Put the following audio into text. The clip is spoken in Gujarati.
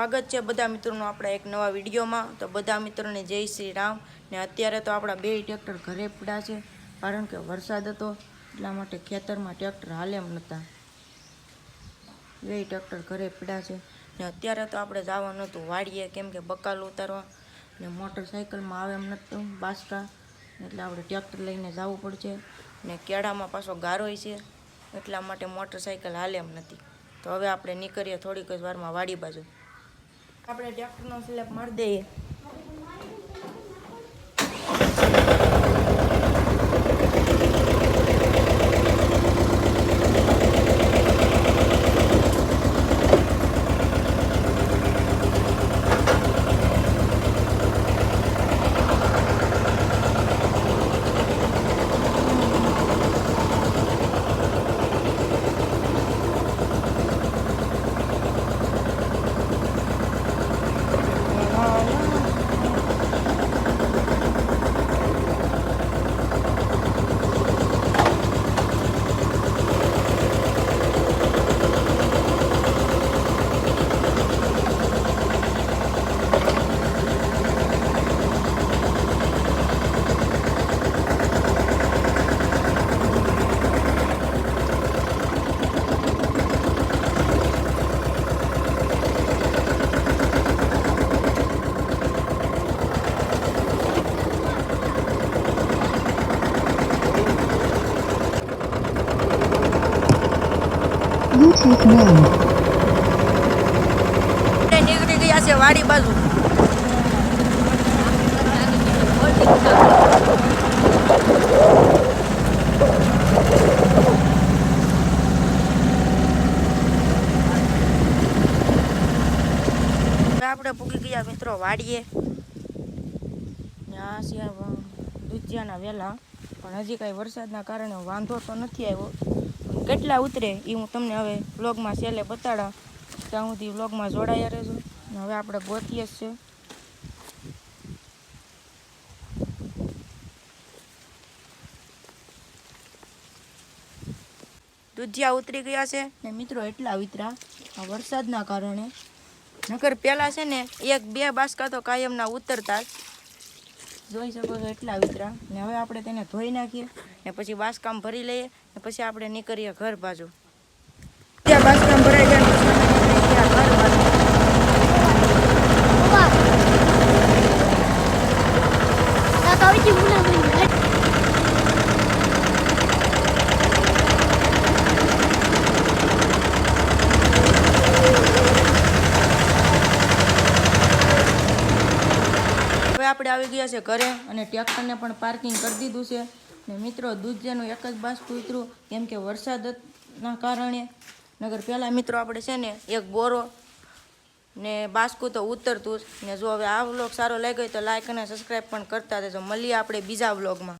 સ્વાગત છે બધા મિત્રોનું આપણા એક નવા વિડીયોમાં। તો બધા મિત્રોને જય શ્રી રામ। ને અત્યારે તો આપણા બે ટ્રેક્ટર ઘરે પડ્યા છે, કારણ કે વરસાદ હતો એટલા માટે ખેતરમાં ટ્રેક્ટર હાલે એમ નહોતા। બે ટ્રેક્ટર ઘરે પડ્યા છે ને અત્યારે તો આપણે જવાનું હતું વાડીએ, કેમ કે બકાલ ઉતારવા ને મોટરસાઇકલમાં આવે એમ નહોતું બાસકા, એટલે આપણે ટ્રેક્ટર લઈને જવું પડશે। ને કેળામાં પાછો ગારોય છે એટલા માટે મોટરસાઇકલ હાલે એમ નથી। તો હવે આપણે નીકળીએ થોડીક જ વારમાં વાડી બાજુ। આપણે ટ્રેક્ટરનો સ્લેપ મારી દઈએ। Bluetooth mode. નીકળી ગયા છે વાડી બાજુ। આપણે પૂગી ગયા મિત્રો વાડીએ। આ છે દૂધિયાના વેલા, પણ હજી કાંઈ વરસાદના કારણે વાંધો તો નથી આવ્યો। કેટલા ઉતરે એ હું તમને હવે વ્લોગમાં છેલ્લે બતાડા, ત્યાં સુધી વ્લોગમાં જોડાયા રહેજો। હવે આપણે ગોતીએ જ છે। દૂધિયા ઉતરી ગયા છે ને મિત્રો એટલા ઉતર્યા આ વરસાદના કારણે, નકર પહેલાં છે ને એક બે બાસકા તો કાયમના ઉતરતા જ, જોઈ શકો છો એટલા ઉતર્યા। ને હવે આપણે તેને ધોઈ નાખીએ ને પછી બાસકામ ભરી લઈએ ને પછી આપણે નીકળીએ ઘર બાજુ। ત્યાં બાસકામ ભરાઈ જાય પછી અમે નીકળી ગયા ઘર બાજુ। આપણે આવી ગયા છે ઘરે અને ટ્રેક્ટરને પણ પાર્કિંગ કરી દીધું છે। ને મિત્રો દૂધિયાનું એક જ બાસકું ઉતર્યું, કેમ કે વરસાદના કારણે, નગર પહેલાં મિત્રો આપણે છે ને એક બોરો ને બાસકું તો ઉતરતું જ ને। જો હવે આ વ્લોગ સારો લાગ્યો હોય તો લાઈક અને સબસ્ક્રાઈબ પણ કરતા રહેજો। મળીએ આપણે બીજા વ્લોગમાં।